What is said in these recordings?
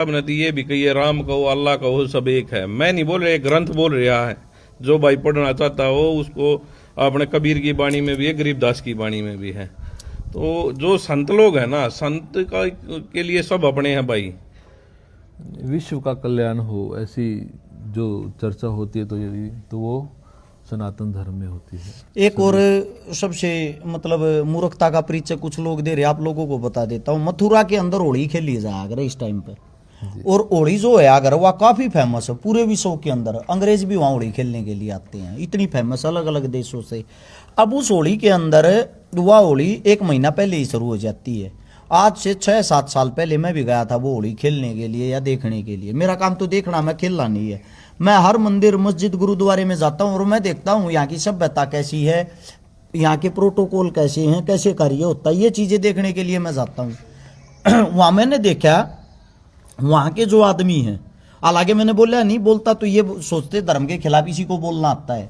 ने तो ये भी कही राम कहो अल्लाह कहो सब एक है। मैं नहीं बोल रहा, ग्रंथ बोल रहा है। जो भाई पढ़ना चाहता हो उसको अपने कबीर की वाणी में भी है, गरीबदास की वाणी में भी है। तो जो संत लोग हैं ना, संत का के लिए सब अपने हैं भाई। विश्व का कल्याण हो ऐसी जो चर्चा होती है तो वो सनातन धर्म में होती है। एक और सबसे मतलब मूर्खता का परिचय कुछ लोग दे रहे, आप लोगों को बता देता हूँ। मथुरा के अंदर होली खेली जाए अगर इस टाइम पे, और होली जो है अगर वह काफी फेमस है पूरे विश्व के अंदर। अंग्रेज भी वहाँ होली खेलने के लिए आते हैं, इतनी फेमस अलग अलग देशों से। अब उस होली के अंदर वह होली 1 महीना पहले ही शुरू हो जाती है। आज से 6-7 साल पहले मैं भी गया था वो होली खेलने के लिए या देखने के लिए। मेरा काम तो देखना, मैं खेलना नहीं है। मैं हर मंदिर मस्जिद गुरुद्वारे में जाता हूँ और मैं देखता हूँ यहाँ की सभ्यता कैसी है, यहाँ के प्रोटोकॉल कैसे हैं, कैसे कार्य होता है, ये चीज़ें देखने के लिए मैं जाता हूँ। वहाँ मैंने देखा वहाँ के जो आदमी हैं, हालांकि मैंने बोला नहीं, बोलता तो ये सोचते धर्म के खिलाफ इसी को बोलना आता है।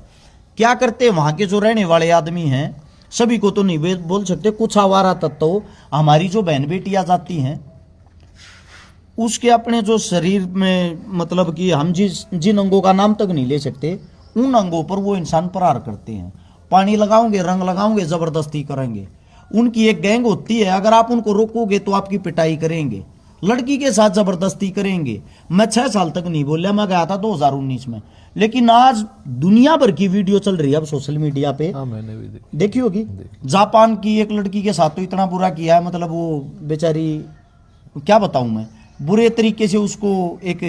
क्या करते हैं वहाँ के जो रहने वाले आदमी हैं, सभी को तो नहीं बोल सकते, कुछ आवारा तत्व हमारी जो बहन बेटियां जाती हैं उसके अपने जो शरीर में मतलब कि हम जिन अंगों का नाम तक नहीं ले सकते उन अंगों पर वो इंसान प्रहार करते हैं। पानी लगाओगे, रंग लगाओगे, जबरदस्ती करेंगे। उनकी एक गैंग होती है, अगर आप उनको रोकोगे तो आपकी पिटाई करेंगे, लड़की के साथ जबरदस्ती करेंगे। मैं 6 साल तक नहीं बोला, मैं गया था 2019 में, लेकिन आज दुनिया भर की वीडियो चल रही है अब सोशल मीडिया पे। मैंने भी देखी होगी। जापान की एक लड़की के साथ तो इतना बुरा किया है, मतलब वो बेचारी क्या बताऊं मैं, बुरे तरीके से उसको एक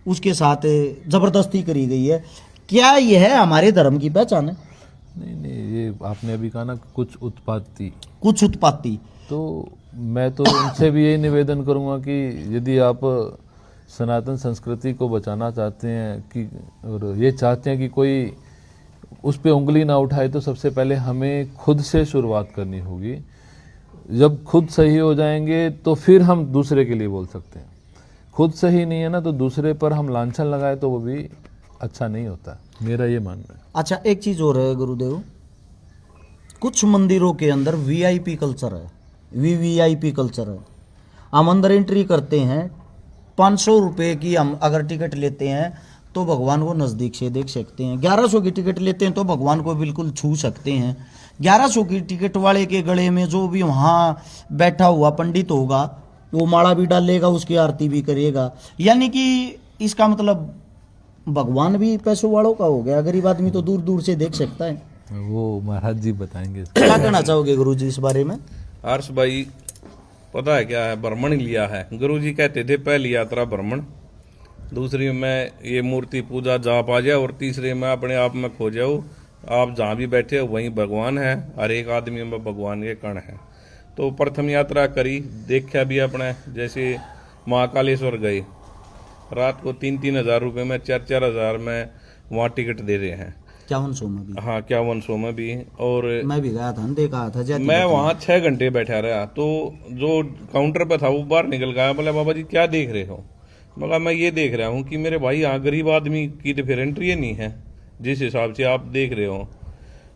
उसके साथ जबरदस्ती करी गई है। क्या यह है हमारे धर्म की पहचान है? नहीं, ये आपने अभी कहा ना कुछ उत्पत्ति, तो मैं तो उनसे भी यही निवेदन करूंगा कि यदि आप सनातन संस्कृति को बचाना चाहते हैं कि और ये चाहते हैं कि कोई उस पे उंगली ना उठाए, तो सबसे पहले हमें खुद से शुरुआत करनी होगी। जब खुद सही हो जाएंगे तो फिर हम दूसरे के लिए बोल सकते हैं। खुद सही नहीं है ना, तो दूसरे पर हम लांछन लगाए तो वो भी अच्छा नहीं होता, मेरा ये मानना है। अच्छा, एक चीज और है गुरुदेव, कुछ मंदिरों के अंदर वीआईपी कल्चर है, वीवीआईपी कल्चर है। हम अंदर एंट्री करते हैं, 500 रुपये की हम अगर टिकट लेते हैं तो भगवान को नज़दीक से देख सकते हैं। 1100 की टिकट लेते हैं तो भगवान को बिल्कुल छू सकते हैं। 1100 की टिकट वाले के गले में जो भी वहाँ बैठा हुआ पंडित होगा वो माला भी डालेगा, उसकी आरती भी करेगा। यानी कि इसका मतलब भगवान भी पैसों वालों का हो गया, गरीब आदमी तो दूर दूर से देख सकता है। वो महाराज जी बताएंगे। क्या कहना चाहोगे गुरु जी इस बारे में? हर्ष भाई, पता है क्या है, भ्रमण लिया है। गुरुजी कहते थे पहली यात्रा भ्रमण, दूसरी में ये मूर्ति पूजा जाप आ जाए, और तीसरी में अपने आप में खो जाओ। आप जहाँ भी बैठे हो वहीं भगवान है, हर एक आदमी में भगवान के कण है। तो प्रथम यात्रा करी, देखा भी अपने, जैसे महाकालेश्वर गए, रात को 3-3 हज़ार रुपये में, 4-4 हज़ार में वहाँ टिकट दे रहे हैं। 5100 में भी? हाँ, 5100 में भी। और मैं भी गया था, देखा था, मैं वहाँ 6 घंटे बैठा रहा। तो जो काउंटर पे था वो बाहर निकल गया, बोला बाबा जी क्या देख रहे हो? मगर मैं ये देख रहा हूँ कि मेरे भाई यहाँ गरीब आदमी की तो फिर एंट्री नहीं है जिस हिसाब से आप देख रहे हो।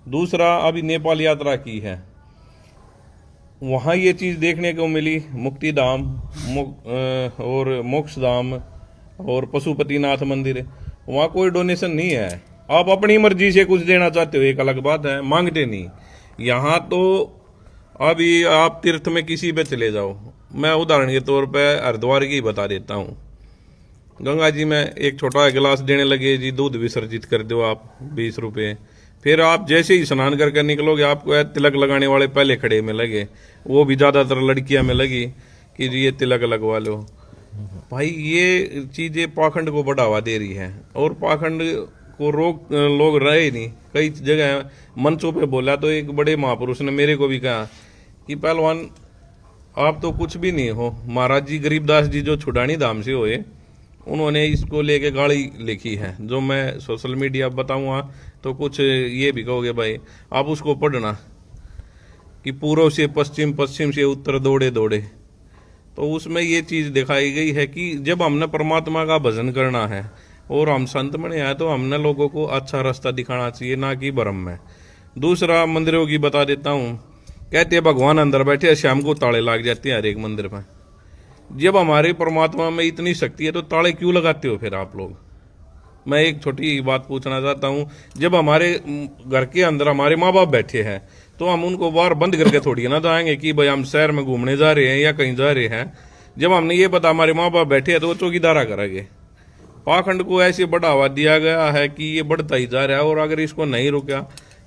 दूसरा, अभी नेपाल यात्रा की है, वहाँ ये चीज़ देखने को मिली, मुक्ति धाम और मोक्ष धाम और पशुपतिनाथ मंदिर। वहाँ कोई डोनेशन नहीं है, आप अपनी मर्जी से कुछ देना चाहते हो एक अलग बात है, मांगते नहीं। यहाँ तो अभी आप तीर्थ में किसी पे चले जाओ, मैं उदाहरण के तौर पे हरिद्वार की बता देता हूँ। गंगा जी में एक छोटा गिलास देने लगे जी, दूध विसर्जित कर दो आप 20 रुपये। फिर आप जैसे ही स्नान करके निकलोगे आपको तिलक लगाने वाले पहले खड़े में लगे, वो भी ज़्यादातर लड़कियां में लगी कि जी ये तिलक लगवा लो। भाई ये चीज़ें पाखंड को बढ़ावा दे रही है, और पाखंड को रोक लोग रहे नहीं। कई जगह मंचों पे बोला तो एक बड़े महापुरुष ने मेरे को भी कहा कि पहलवान आप तो कुछ भी नहीं हो। महाराज जी गरीबदास जी जो छुड़ानी धाम से हुए, उन्होंने इसको लेके गाड़ी लिखी है, जो मैं सोशल मीडिया बताऊंगा तो कुछ ये भी कहोगे भाई, आप उसको पढ़ना कि पूर्व से पश्चिम, पश्चिम से उत्तर दौड़े दौड़े। तो उसमें ये चीज़ दिखाई गई है कि जब हमने परमात्मा का भजन करना है और हम संत बने हैं तो हमने लोगों को अच्छा रास्ता दिखाना चाहिए, ना कि भ्रम में। दूसरा, मंदिरों की बता देता हूँ, कहते हैं भगवान अंदर बैठे, शाम को ताले लग जाते हैं हर एक मंदिर पर। जब हमारे परमात्मा में इतनी शक्ति है तो ताले क्यों लगाते हो फिर आप लोग? मैं एक छोटी बात पूछना चाहता हूँ, जब हमारे घर के अंदर हमारे माँ बाप बैठे हैं तो हम उनको बाहर बंद करके थोड़ी ना जाएंगे कि भाई हम शहर में घूमने जा रहे हैं या कहीं जा रहे हैं। जब हमने ये पता हमारे माँ बाप बैठे हैं तो वो चौकीदारा करेंगे। पाखंड को ऐसे बढ़ावा दिया गया है कि ये बढ़ता ही जा रहा है, और अगर इसको नहीं रोका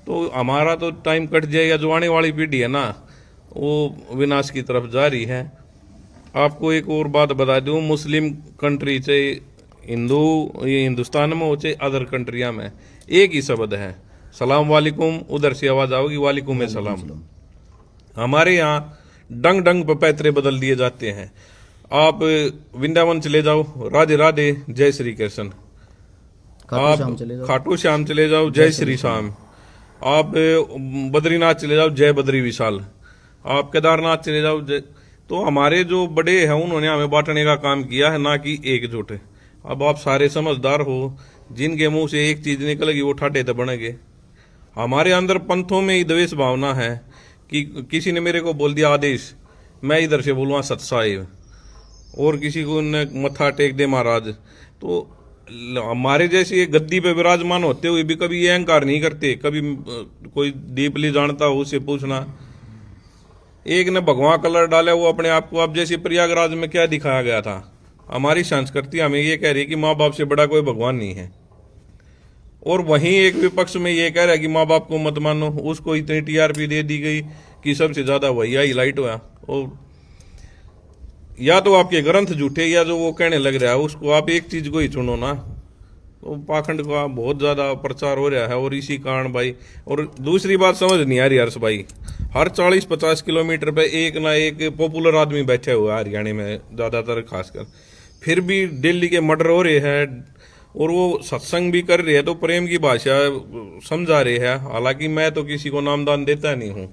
तो हमारा तो टाइम कट जाएगा। जो आने वाली पीढ़ी है ना वो विनाश की तरफ जा रही है। आपको एक और बात बता दूं, मुस्लिम कंट्री से ये हिंदुस्तान में हो चाहे अदर कंट्रिया में एक ही शब्द है, सलाम वालेकुम। उधर से आवाज आओगी वालेकुम सलाम। हमारे यहाँ डंग डंग पे पैतरे बदल दिए जाते हैं। आप वृंदावन चले जाओ, राधे राधे जय श्री कृष्ण। आप खाटू श्याम चले जाओ, जय श्री श्याम। आप बद्रीनाथ चले जाओ, जय बद्री विशाल। आप केदारनाथ चले जाओ, जय। तो हमारे जो बड़े हैं उन्होंने हमें बांटने का काम किया है, ना कि एकजुट। अब आप सारे समझदार हो, जिनके मुंह से एक चीज निकलेगी वो ठाटे तो बनेंगे। हमारे अंदर पंथों में ही द्वेष भावना है कि किसी ने मेरे को बोल दिया आदेश, मैं इधर से बोलूँगा सतसाहिब, और किसी को ने मत्था टेक दे महाराज। तो हमारे जैसे गद्दी पे विराजमान होते हुए भी कभी ये अहंकार नहीं करते। कभी कोई डीपली जानता हो उससे पूछना। एक ने भगवा कलर डाला वो अपने आप को, अब जैसे प्रयागराज में क्या दिखाया गया था, हमारी संस्कृति हमें ये कह रही है कि माँ बाप से बड़ा कोई भगवान नहीं है, और वहीं एक विपक्ष में ये कह रहा है कि माँ बाप को मत मानो। उसको इतनी टीआरपी दे दी गई कि सबसे ज्यादा वही हाईलाइट हुआ। और या तो आपके ग्रंथ झूठे या जो वो कहने लग रहा है उसको आप एक चीज को ही चुनो ना। तो पाखंड का बहुत ज्यादा प्रचार हो रहा है, और इसी कारण भाई। और दूसरी बात समझ नहीं आ रही हर्ष भाई, हर 40-50 किलोमीटर पे एक ना एक पॉपुलर आदमी बैठे हुआ है हरियाणा में ज्यादातर खासकर, फिर भी दिल्ली के मर्डर हो रहे हैं और वो सत्संग भी कर रहे हैं तो प्रेम की भाषा समझा रहे हैं। हालांकि मैं तो किसी को नामदान देता नहीं हूँ।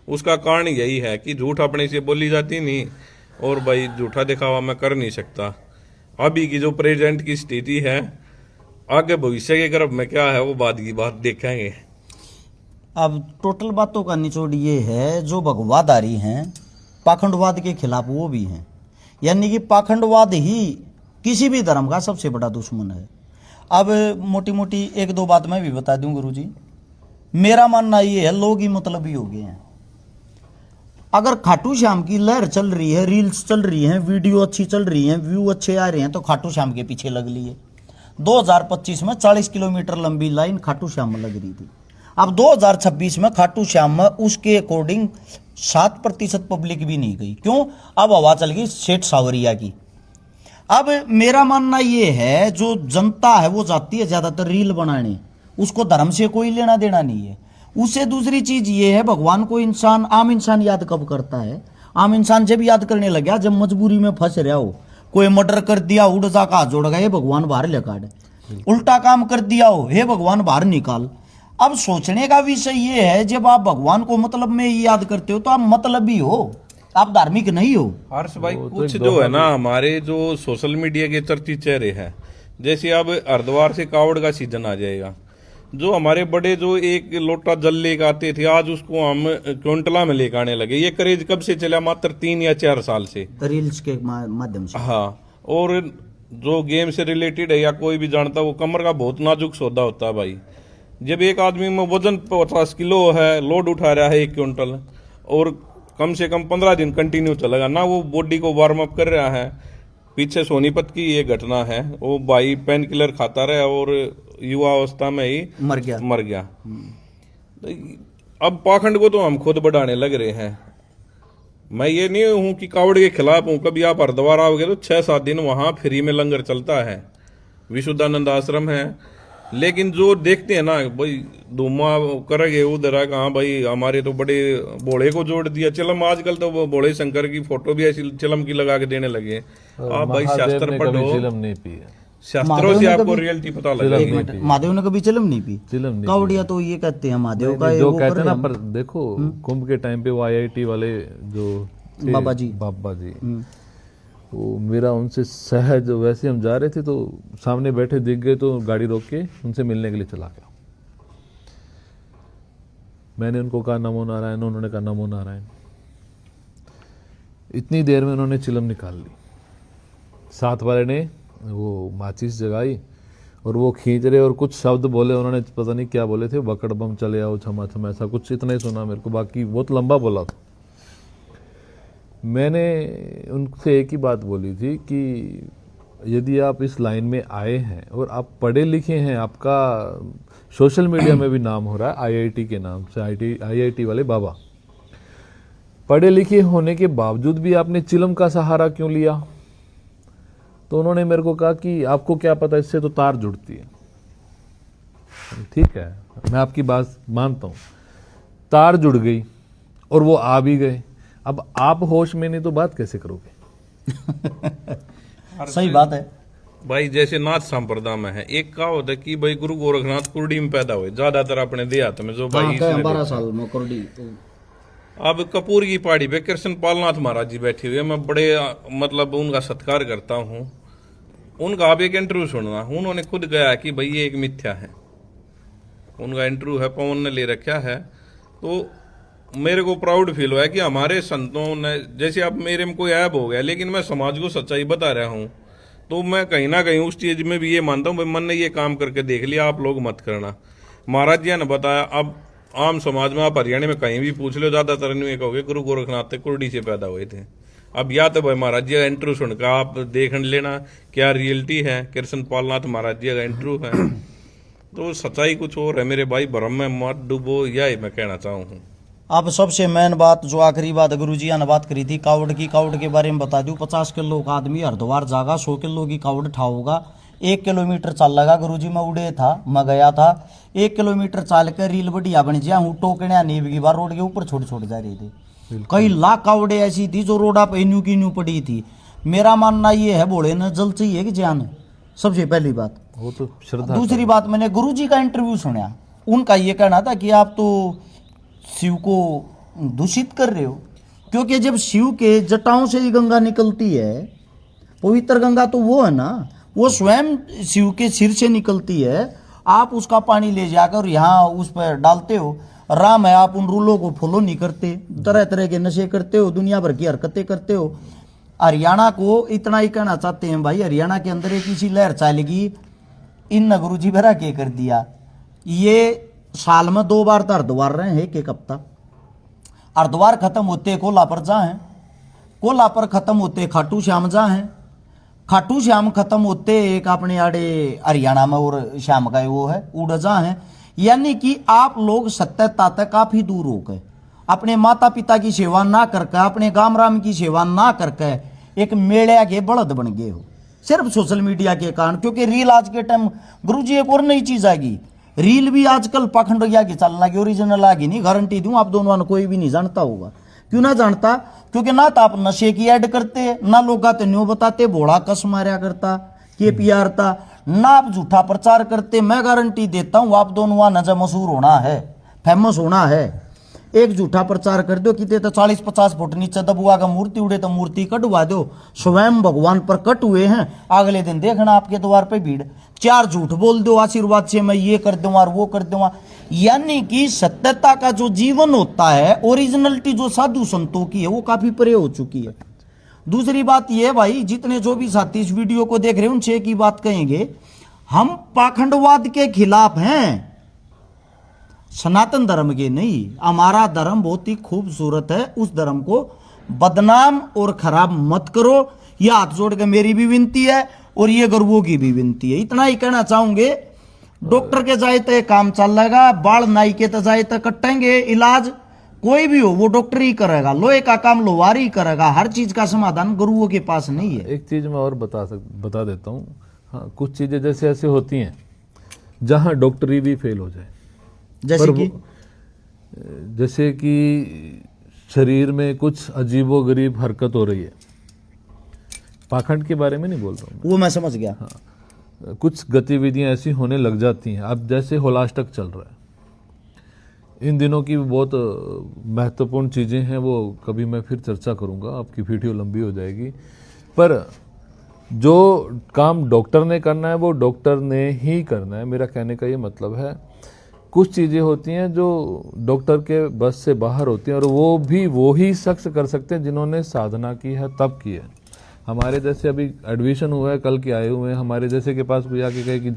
उसका कारण यही है कि झूठ अपने से बोली जाती नहीं, और भाई झूठा दिखावा मैं कर नहीं सकता। अभी की जो प्रेजेंट की स्थिति है, आगे भविष्य के गर्भ में क्या है वो बाद की बात देखेंगे। अब टोटल बातों का निचोड़ ये है, जो भगवादारी हैं पाखंडवाद के खिलाफ वो भी हैं, यानी कि पाखंडवाद ही किसी भी धर्म का सबसे बड़ा दुश्मन है। अब मोटी मोटी एक दो बात मैं भी बता दूं गुरुजी। मेरा मानना ये है, लोग ही मतलबी हो गए हैं। अगर खाटू श्याम की लहर चल रही है, रील्स चल रही हैं, वीडियो अच्छी चल रही हैं, व्यू अच्छे आ रहे हैं, तो खाटू श्याम के पीछे लग लिए। 2025 में 40 किलोमीटर लंबी लाइन खाटू श्याम में लग रही थी। अब 2026 में खाटू श्याम में उसके अकॉर्डिंग 7% पब्लिक भी नहीं गई। क्यों? अब हवा चल गई सेठ सावरिया की। अब मेरा मानना ये है, जो जनता है वो जाती है ज्यादातर रील बनाने, उसको धर्म से कोई लेना देना नहीं है। उससे दूसरी चीज ये है, भगवान को इंसान, आम इंसान याद कब करता है? आम इंसान जब याद करने लग गया जब मजबूरी में फंस रहा हो, कोई मर्डर कर दिया, उड़ जा का जोड़ गए भगवान बाहर ले काट, उल्टा काम कर दिया हो, हे भगवान बाहर निकाल। अब सोचने का विषय ये है, जब आप भगवान को मतलब में याद करते हो तो आप मतलबी हो, आप धार्मिक नहीं हो। हर्ष भाई कुछ जो है ना, हमारे जो सोशल मीडिया के चर्चित चेहरे हैं, जैसे अब हरिद्वार से कावड़ का सीजन आ जाएगा, जो हमारे बड़े जो एक लोटा जल लेकर आते थे, आज उसको हम क्विंटला में लेकर आने लगे। ये क्रेज कब से चला? मात्र 3 या 4 साल से, रील्स के माध्यम से। हाँ, और जो गेम से रिलेटेड है या कोई भी जानता, वो कमर का बहुत नाजुक सौदा होता है भाई। जब एक आदमी में वजन 50 किलो है, लोड उठा रहा है 1 क्विंटल, और कम से कम 15 दिन कंटिन्यू चलेगा ना, वो बॉडी को वार्म अप कर रहा है। पीछे सोनीपत की ये घटना है, वो भाई पेन किलर खाता रहा और युवा अवस्था में ही मर गया। अब पाखंड को तो हम खुद बढ़ाने लग रहे हैं। मैं ये नहीं हूं कि कावड़ के खिलाफ हूं। कभी आप हरिद्वार आओगे तो 6-7 दिन वहां फ्री में लंगर चलता है, विशुद्धानंद आश्रम है। लेकिन जो देखते हैं ना भाई, धूमा करेंगे उधर है कहाँ भाई, हमारे तो बड़े भोले को जोड़ दिया। चिलम आजकल तो वो भोले शंकर की फोटो भी ऐसी चिलम की लगा के देने लगे। आप भाई शास्त्र पढ़ो, चिलम नहीं पी, शास्त्रों से आपको रियलिटी पता लगेगी। महादेव ने कभी चिलम नहीं पी। चिलम नहीं, कावड़िया तो ये कहते हैं महादेव का, जो कहते हैं ना। पर देखो कुंभ के टाइम पे वो IIT वाले जो बाबा जी वो मेरा उनसे सहज, वैसे हम जा रहे थे तो सामने बैठे दिख गए तो गाड़ी रोक के उनसे मिलने के लिए चला गया। मैंने उनको कहा नमो नारायण, उन्होंने कहा नमो नारायण। इतनी देर में उन्होंने चिलम निकाल ली। साथ वाले ने वो माचिस जगाई और वो खींच रहे और कुछ शब्द बोले, उन्होंने पता नहीं क्या बोले थे, बकड़ बम चले आओ छमा छमा, ऐसा कुछ, इतना ही सुना मेरे को, बाकी बहुत लंबा बोला था। मैंने उनसे एक ही बात बोली थी कि यदि आप इस लाइन में आए हैं और आप पढ़े लिखे हैं, आपका सोशल मीडिया में भी नाम हो रहा है आईआईटी के नाम से, आईआईटी वाले बाबा, पढ़े लिखे होने के बावजूद भी आपने चिलम का सहारा क्यों लिया? तो उन्होंने मेरे को कहा कि आपको क्या पता, इससे तो तार जुड़ती है। ठीक है, मैं आपकी बात मानता हूं, तार जुड़ गई और वो आ भी गए, अब आप होश में नहीं तो बात कैसे करोगे? सही बात है भाई। जैसे नाथ संप्रदाय में है, एक कहावत है कि भाई गुरु गोरखनाथ कुर्डी में पैदा हुए, ज्यादातर अपने देहात में जो भाई इसने 12 साल में कुर्डी। अब कपूर की पहाड़ी पे कृष्ण पालनाथ महाराज जी बैठे हुए, मैं बड़े मतलब उनका सत्कार करता हूँ। उनका आप एक इंटरव्यू सुनना, उन्होंने खुद कहा कि भाई ये एक मिथ्या है। उनका इंटरव्यू है, पवन ने ले रखा है। तो मेरे को प्राउड फील हुआ है कि हमारे संतों ने, जैसे अब मेरे में कोई ऐब हो गया लेकिन मैं समाज को सच्चाई बता रहा हूँ, तो मैं कहीं ना कहीं उस चीज में भी ये मानता हूँ भाई मन ने ये काम करके देख लिया, आप लोग मत करना। महाराज जी ने बताया, अब आम समाज में आप हरियाणा में कहीं भी पूछ लो, ज्यादातर नहीं कहोगे गुरु गोरखनाथ थे कुर्डी से पैदा हुए थे। अब या तो भाई महाराज जी का इंटरव्यू सुनकर आप देख लेना क्या रियलिटी है, कृष्ण पालनाथ महाराज जी का इंटरव्यू है। तो सच्चाई कुछ और है मेरे भाई, भ्रम में मत डूबो, यही मैं कहना चाहूँ। अब सबसे मेन बात, जो आखिरी बात गुरुजी ने बात करी थी कावड़ की, कावड़ के बारे में बता दूं। 50 किलो का आदमी हरिद्वार जागा, 100 किलो की कावड़ उठाओगा, 1 किलोमीटर चल लगा। गुरुजी मैं उड़े था, मैं गया था, 1 किलोमीटर चल कर रील बढ़िया बन जा हूँ, टोकनिया नीब की बार रोड के ऊपर छोड़ जा रही थी। कई लाख कावड़े ऐसी थी जो रोडा पे न्यू की न्यू पड़ी थी। मेरा मानना ये है, भोले न जल चाहिए कि जान, सबसे पहली बात। वो तो श्रद्धा। दूसरी बात, मैंने गुरुजी का इंटरव्यू सुना, उनका ये कहना था कि आप तो शिव को दूषित कर रहे हो, क्योंकि जब शिव के जटाओं से ही गंगा निकलती है, पवित्र गंगा तो वो है ना, वो स्वयं शिव के सिर से निकलती है। आप उसका पानी ले जाकर यहाँ उस पर डालते हो। राम है, आप उन रूलों को फॉलो नहीं करते, तरह तरह के नशे करते हो, दुनिया भर की हरकतें करते हो। हरियाणा को इतना ही कहना चाहते हैं भाई, हरियाणा के अंदर एक इसी लहर चलेगी, इन गुरुजी भरा के कर दिया। ये साल में 2 बार तो हरिद्वार रहे हैं, एक हफ्ता। हरिद्वार खत्म होते कोला पर जा है, कोला पर खत्म होते खाटू श्याम जा है, खाटू श्याम खत्म होते एक अपने आड़े हरियाणा में और श्याम का वो है उड़ जा है। यानी कि आप लोग सत्यता तक काफी दूर हो गए, अपने माता पिता की सेवा ना करके, अपने गाम राम की सेवा ना करके एक मेड़िया के बड़द बन गए हो, सिर्फ सोशल मीडिया के कारण। क्योंकि रील आज के टाइम, गुरुजी एक और नई चीज आएगी, रील भी आजकल पाखंडिया की चलना की, ओरिजिनल आगे नहीं, गारंटी दूं आप दोनों ने कोई भी नहीं जानता होगा। क्यों ना जानता? क्योंकि ना तो आप नशे की ऐड करते, ना लोग आते न्यू बताते भोड़ा कस मारा करता KPR था, ना आप झूठा प्रचार करते। मैं गारंटी देता हूं आप दोनों न जब मशहूर होना है, फेमस होना है, एक झूठा प्रचार कर दो कि तो 40-50 फुट नीचे दबुआ का मूर्ति उड़े तो मूर्ति कटवा दो, स्वयं भगवान प्रकट हुए हैं, अगले दिन देखना आपके द्वार पे भीड़। 4 झूठ बोल दो आशीर्वाद से, मैं ये कर दूंगा और वो कर दूंगा। यानी कि सत्यता का जो जीवन होता है, ओरिजिनलिटी जो साधु संतों की है, वो काफी परे हो चुकी है। दूसरी बात ये भाई, जितने जो भी साथी इस वीडियो को देख रहे हैं उनसे एक ही बात कहेंगे, हम पाखंडवाद के खिलाफ हैं, सनातन धर्म के नहीं। हमारा धर्म बहुत ही खूबसूरत है, उस धर्म को बदनाम और खराब मत करो। यह हाथ जोड़ के मेरी भी विनती है और ये गुरुओं की भी विनती है। इतना ही कहना चाहूंगे, डॉक्टर के जाए तो काम चल रहेगा, बाल नाई के तो जाए तो कटेंगे, इलाज कोई भी हो वो डॉक्टर ही करेगा, लोहे का काम लोहार ही करेगा, हर चीज का समाधान गुरुओं के पास नहीं है। एक चीज मैं और बता देता हूँ। हाँ, कुछ चीजें जैसे ऐसे होती हैं जहाँ डॉक्टरी भी फेल हो जाए, जैसे कि शरीर में कुछ अजीबो गरीब हरकत हो रही है, पाखंड के बारे में नहीं बोल रहा हूँ, वो मैं समझ गया। हाँ, कुछ गतिविधियां ऐसी होने लग जाती हैं। अब जैसे होलाष्टक चल रहा है, इन दिनों की बहुत महत्वपूर्ण चीज़ें हैं, वो कभी मैं फिर चर्चा करूंगा, आपकी वीडियो लंबी हो जाएगी। पर जो काम डॉक्टर ने करना है वो डॉक्टर ने ही करना है, मेरा कहने का ये मतलब है। कुछ चीज़ें होती हैं जो डॉक्टर के बस से बाहर होती हैं, और वो भी वो ही शख्स कर सकते हैं जिन्होंने साधना की है, तब की है। हमारे जैसे अभी एडमिशन हुआ है, कल के आए हुए हैं, हमारे जैसे के पास कोई आके कहे कि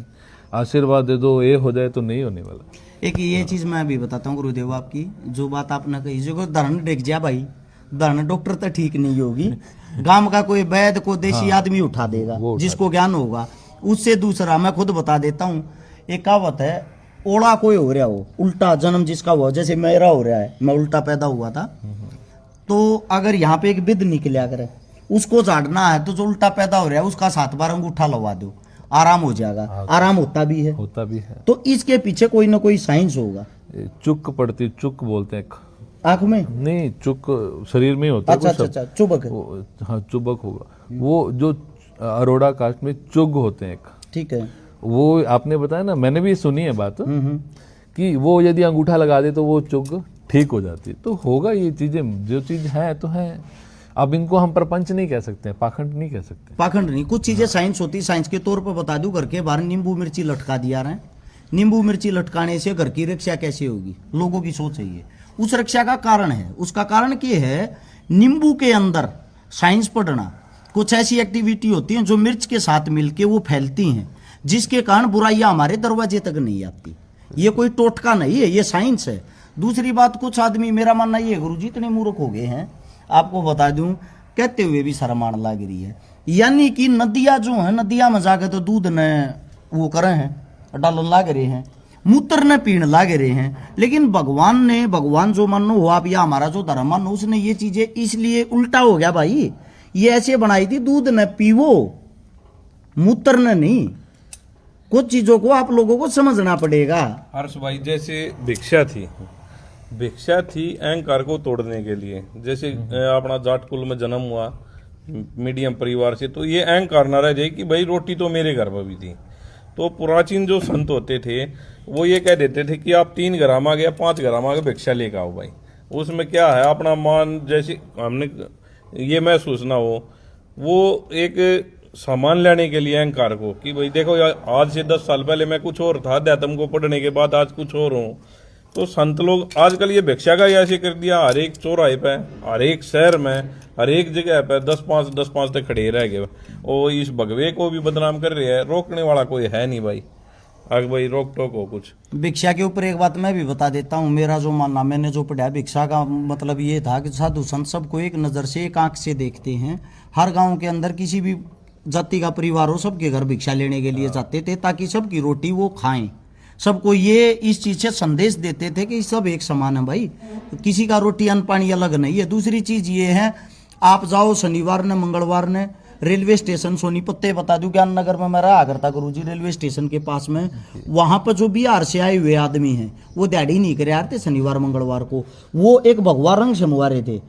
आशीर्वाद दे दो, ये हो जाए, तो नहीं होने वाला। एक ये चीज मैं भी बताता हूँ गुरुदेव, आपकी जो बात आपने कही, जो धरण देख जा भाई, धरण डॉक्टर तो ठीक नहीं होगी, गांव का कोई वैद्य को देसी आदमी उठा देगा जिसको ज्ञान होगा। उससे दूसरा मैं खुद बता देता हूँ, एक कहावत है, ओला कोई हो रहा हो, उल्टा जन्म जिसका हुआ, जैसे मेरा हो रहा है, मैं उल्टा पैदा हुआ था, तो अगर यहाँ पे एक विद निकला करे, उसको झाड़ना है तो जो उल्टा पैदा हो रहा है उसका 7 बार अंगूठा लगा दो, आराम हो जाएगा। आराम होता भी है, तो इसके पीछे कोई ना कोई साइंस होगा। चुक पड़ती, चुक बोलते हैं आंख में, नहीं चुक शरीर में ही होता है। अच्छा, चुबक। हाँ चुबक होगा, वो जो अरोड़ा कास्ट में चुग होते हैं, ठीक है, वो आपने बताया ना, मैंने भी सुनी है बात कि वो यदि अंगूठा लगा दे तो वो चुग ठीक हो जाती है। तो होगा, ये चीजें जो चीज है तो है। अब इनको हम प्रपंच नहीं कह सकते, पाखंड नहीं कह सकते। पाखंड नहीं, कुछ चीजें साइंस होती है। साइंस के तौर पर बता दूं, घर के बाहर नींबू मिर्ची लटका दिया रहे, नींबू मिर्ची लटकाने से घर की रक्षा कैसे होगी, लोगों की सोच है ये। उस रक्षा का कारण है, उसका कारण क्या है, नींबू के अंदर साइंस पढ़ना, कुछ ऐसी एक्टिविटी होती है जो मिर्च के साथ मिलके वो फैलती हैं, जिसके कारण बुराइयां हमारे दरवाजे तक नहीं आती। ये कोई टोटका नहीं है, ये साइंस है। दूसरी बात, कुछ आदमी, मेरा मानना ये गुरुजी इतने मूर्ख हो गए हैं, आपको बता दूं, कहते हुए भी शर्म आने लग रही है। यानी कि नदियां जो है, नदियां में जाकर तो दूध ने वो करे हैं, डालन लाग रहे हैं, मूत्र ने पीण लाग रहे हैं। लेकिन भगवान ने, भगवान जो मानो हो आप या हमारा जो धर्म मानो, उसने ये चीजें इसलिए उल्टा हो गया भाई, ये ऐसे बनाई थी, दूध न पीवो, मूत्र ने नहीं। कुछ चीजों को आप लोगों को समझना पड़ेगा। हर्ष भाई, जैसे भिक्षा थी अहंकार को तोड़ने के लिए। जैसे अपना जाट कुल में जन्म हुआ, मीडियम परिवार से, तो ये अहंकार ना रह जाए कि भाई रोटी तो मेरे घर पर भी थी। तो प्राचीन जो संत होते थे वो ये कह देते थे कि आप 3 ग्राम आ गया, 5 ग्राम आ गया, भिक्षा लेकर आओ भाई। उसमें क्या है, अपना मान, जैसे हमने ये महसूस ना हो, वो एक सामान लेने के लिए अहंकार को, कि भाई देखो यार, आज से 10 साल पहले मैं कुछ और था, अध्यात्म को पढ़ने के बाद आज कुछ और हूँ। तो संत लोग आजकल ये भिक्षा का ऐसे कर दिया, हर एक चौराहे पे, हर एक शहर में, हर एक जगह पे 10-5 तक खड़े रह गए, और इस भगवे को भी बदनाम कर रहे हैं। रोकने वाला कोई है नहीं भाई, अगर भाई रोक टोक हो कुछ। भिक्षा के ऊपर एक बात मैं भी बता देता हूँ, मेरा जो मानना, मैंने जो पढ़ा, भिक्षा का मतलब ये था कि साधु संत सबको एक नज़र से, एक आंख से देखते हैं। हर गांव के अंदर किसी भी जाति का परिवार हो, सबके घर भिक्षा लेने के लिए जाते थे, ताकि सबकी रोटी वो खाएं। सबको ये इस चीज से संदेश देते थे कि सब एक समान है भाई, किसी का रोटी अन्न पानी अलग नहीं है। दूसरी चीज ये है, आप जाओ शनिवार ने, मंगलवार ने रेलवे स्टेशन सोनीपत्ते, बता दूं ज्ञान नगर में मैं रहा करता गुरुजी, रेलवे स्टेशन के पास में, वहां पर जो बिहार से आए हुए आदमी हैं वो दिहाड़ी नहीं करे आते शनिवार मंगलवार को। वो एक भगवा रंग समवारे थे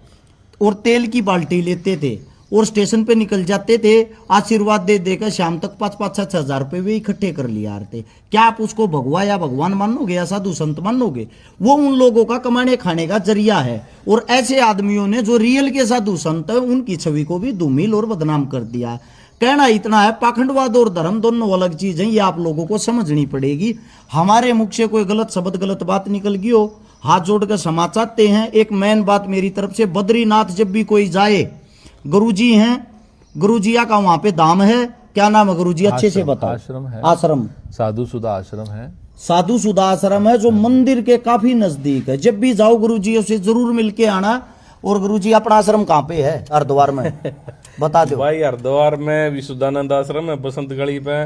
और तेल की बाल्टी लेते थे और स्टेशन पे निकल जाते थे, आशीर्वाद दे देकर शाम तक 5-5-6 हजार रुपए वे इकट्ठे कर लिया थे। क्या आप उसको भगवा या भगवान मानोगे या साधु संत मानोगे? वो उन लोगों का कमाने खाने का जरिया है। और ऐसे आदमियों ने जो रियल के साधु संत है, उनकी छवि को भी धूमिल और बदनाम कर दिया। कहना इतना है, पाखंडवाद और धर्म दोनों अलग चीज है, ये आप लोगों को समझनी पड़ेगी। हमारे मुख से कोई गलत शब्द, गलत बात निकल गई हो, हाथ जोड़कर क्षमा चाहते हैं। एक मेन बात मेरी तरफ से, बद्रीनाथ जब भी कोई जाए, गुरुजी हैं, गुरुजिया का वहां पे धाम है, क्या नाम है गुरुजी, अच्छे से बताओ। आश्रम है, आश्रम साधु सुधा आश्रम है, साधु सुधा आश्रम है, जो मंदिर के काफी नजदीक है। जब भी जाओ गुरुजी से जरूर मिलके आना। और गुरुजी अपना आश्रम कहाँ पे है? हरिद्वार में बता दो भाई। हरिद्वार में विशुद्धानंद आश्रम है, बसंत गली पे,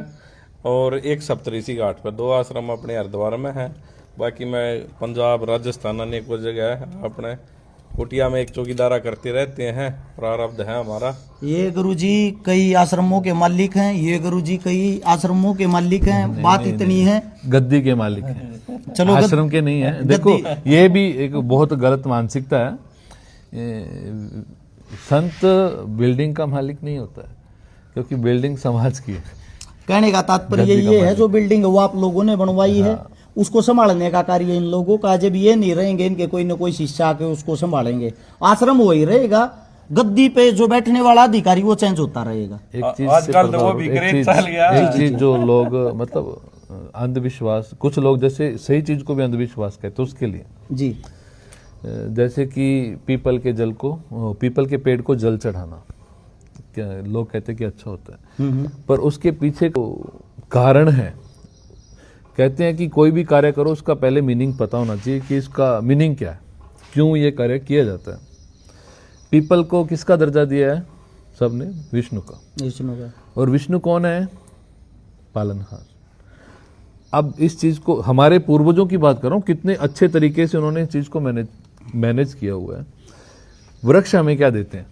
और एक सप्तऋषि घाट पे। 2 आश्रम अपने हरिद्वार में है। बाकी मैं पंजाब, राजस्थान अनेक जगह है। अपने कुटिया में एक चौकीदारा करते रहते हैं, प्रारब्ध है हमारा। ये गुरुजी कई आश्रमों के मालिक हैं, ये गुरुजी कई आश्रमों के मालिक हैं। बात इतनी है, गद्दी के मालिक हैं, चलो आश्रम के नहीं है। देखो, ये भी एक बहुत गलत मानसिकता है। संत बिल्डिंग का मालिक नहीं होता है, क्योंकि बिल्डिंग समाज की है। कहने का तात्पर्य ये है, जो बिल्डिंग वो आप लोगों ने बनवाई है, उसको संभालने का कार्य इन लोगों का। जब ये नहीं रहेंगे, इनके कोई न कोई शिष्य आके उसको संभालेंगे, आश्रम वही रहेगा। गद्दी पे जो बैठने वाला अधिकारी वो चेंज होता रहेगा। एक चीज आजकल तो वो भी ग्रेट चल गया। एक चीज जो लोग मतलब अंधविश्वास, कुछ लोग जैसे सही चीज को भी अंधविश्वास कहते हैं, उसके लिए जी, जैसे कि पीपल के पेड़ को जल चढ़ाना, लोग कहते हैं कि अच्छा होता है, पर उसके पीछे को कारण है। कहते हैं कि कोई भी कार्य करो उसका पहले मीनिंग पता होना चाहिए कि इसका मीनिंग क्या है, क्यों ये कार्य किया जाता है। पीपल को किसका दर्जा दिया है सबने? विष्णु का। विष्णु का। और विष्णु कौन है? पालनहार। अब इस चीज को हमारे पूर्वजों की बात कर रहा हूं, कितने अच्छे तरीके से उन्होंने इस चीज को मैनेज किया हुआ है। वृक्ष हमें क्या देते हैं?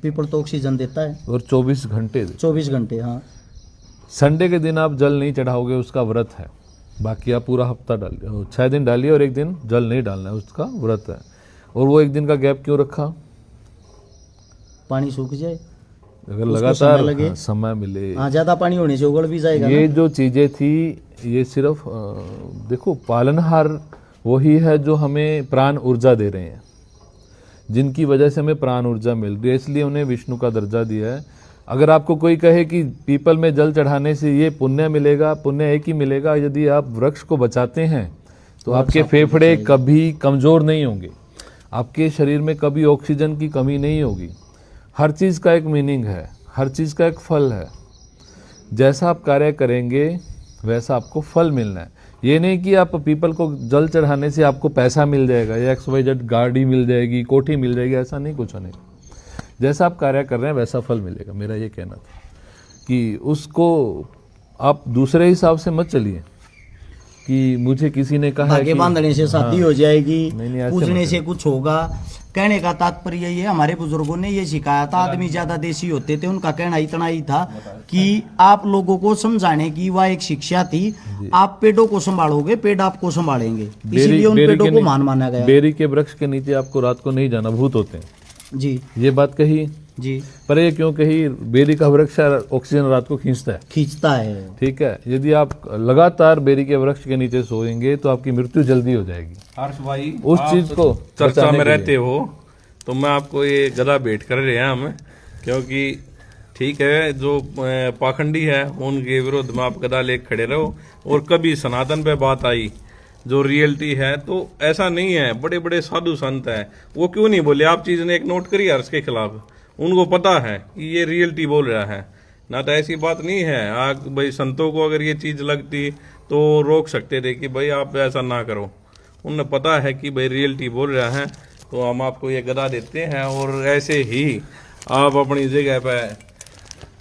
पीपल तो ऑक्सीजन देता है और 24 घंटे 24 घंटे। हाँ, संडे के दिन आप जल नहीं चढ़ाओगे, उसका व्रत है। बाकी आप पूरा हफ्ता डालिए, 6 दिन डालिए और एक दिन जल नहीं डालना है, उसका व्रत है। और वो एक दिन का गैप क्यों रखा? पानी सूख जाए, अगर उसको लगातार समय लगे। समय मिले। हाँ, ज्यादा पानी होने से उगड़ भी जाएगा ये ना। जो चीजें थी ये सिर्फ देखो, पालनहार वही है जो हमें प्राण ऊर्जा दे रहे हैं, जिनकी वजह से हमें प्राण ऊर्जा मिल रही है, इसलिए उन्हें विष्णु का दर्जा दिया है। अगर आपको कोई कहे कि पीपल में जल चढ़ाने से ये पुण्य मिलेगा, पुण्य एक ही मिलेगा यदि आप वृक्ष को बचाते हैं, तो आपके फेफड़े कभी कमजोर नहीं होंगे, आपके शरीर में कभी ऑक्सीजन की कमी नहीं होगी। हर चीज का एक मीनिंग है, हर चीज का एक फल है। जैसा आप कार्य करेंगे वैसा आपको फल मिलना है। ये नहीं कि आप पीपल को जल चढ़ाने से आपको पैसा मिल जाएगा या XYZ गाड़ी मिल जाएगी, कोठी मिल जाएगी, ऐसा नहीं, कुछ नहीं। जैसा आप कार्य कर रहे हैं वैसा फल मिलेगा। मेरा ये कहना था कि उसको आप दूसरे हिसाब से मत चलिए कि मुझे किसी ने कहा धागे बांधने से शादी हो जाएगी, नहीं, ऐसे पूजने मत से कुछ होगा। कहने का तात्पर्य ये, हमारे बुजुर्गों ने ये सिखाया था। आदमी ज्यादा देसी होते थे, उनका कहना इतना ही था कि आप लोगों को समझाने की वह एक शिक्षा थी, आप पेड़ों को संभालोगे, पेड़ आपको संभालेंगे, इसीलिए उन पेड़ों को मान माना गया। बेरी के वृक्ष के नीचे आपको रात को नहीं जाना, भूत होते हैं जी, ये बात कही जी। पर ये क्यों कही? बेरी का वृक्ष ऑक्सीजन रात को खींचता है। ठीक है, यदि आप लगातार बेरी के वृक्ष के नीचे सोएंगे तो आपकी मृत्यु जल्दी हो जाएगी। हर्ष भाई, उस चीज को चर्चा में रहते हो तो मैं आपको ये गदा भेंट कर रहे हैं हम, क्योंकि ठीक है जो पाखंडी है उनके विरोध में आप गदा लेकर खड़े रहो। और कभी सनातन पे बात आई जो रियलिटी है, तो ऐसा नहीं है। बड़े बड़े साधु संत है, वो क्यों नहीं बोले? आप चीज ने एक नोट करी हर्ष के खिलाफ, उनको पता है कि ये रियलिटी बोल रहा है ना, तो ऐसी बात नहीं है। आग भाई संतों को अगर ये चीज लगती तो रोक सकते थे कि भाई आप ऐसा ना करो। उन्हें पता है कि भाई रियलिटी बोल रहा है, तो हम आपको ये गदा देते हैं। और ऐसे ही आप अपनी जगह पे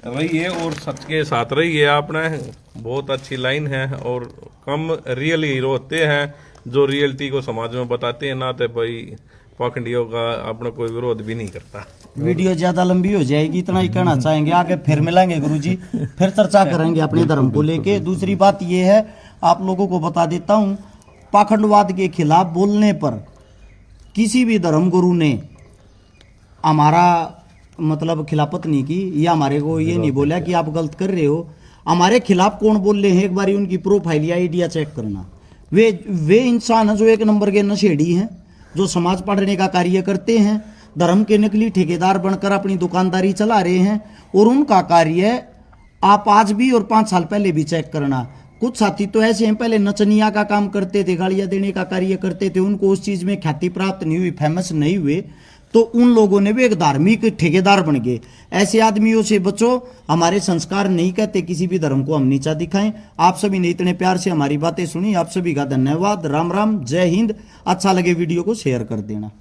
रहिए और सच के साथ रहिए। आपने बहुत अच्छी लाइन है, और कम रियल हीरो होते हैं जो रियलिटी को समाज में बताते हैं, ना तो भाई पाखंडियों का अपना कोई विरोध भी नहीं करता। वीडियो ज्यादा लंबी हो जाएगी, इतना ही कहना चाहेंगे। आगे फिर मिलेंगे गुरुजी, फिर चर्चा करेंगे अपने धर्म को लेके। दूसरी बात ये है, आप लोगों को बता देता हूँ, पाखंडवाद के खिलाफ बोलने पर किसी भी धर्म गुरु ने हमारा मतलब खिलाफत नहीं की, या हमारे को ये नहीं बोला कि आप गलत कर रहे हो। हमारे खिलाफ कौन बोल रहे हैं, एक बार उनकी प्रोफाइल या आइडिया चेक करना। वे इंसान हैं जो एक नंबर के नशेड़ी हैं, जो समाज पढ़ने का कार्य करते हैं, धर्म के नकली ठेकेदार बनकर अपनी दुकानदारी चला रहे हैं। और उनका कार्य आप आज भी और 5 साल पहले भी चेक करना। कुछ साथी तो ऐसे हैं, पहले नचनिया का काम करते थे, गालियां देने का कार्य करते थे, उनको उस चीज में ख्याति प्राप्त नहीं हुई, फेमस नहीं हुए, तो उन लोगों ने भी एक धार्मिक ठेकेदार बन गए। ऐसे आदमियों से बचो। हमारे संस्कार नहीं कहते किसी भी धर्म को हम नीचा दिखाएं। आप सभी ने इतने प्यार से हमारी बातें सुनी, आप सभी का धन्यवाद। राम राम, जय हिंद। अच्छा लगे वीडियो को शेयर कर देना।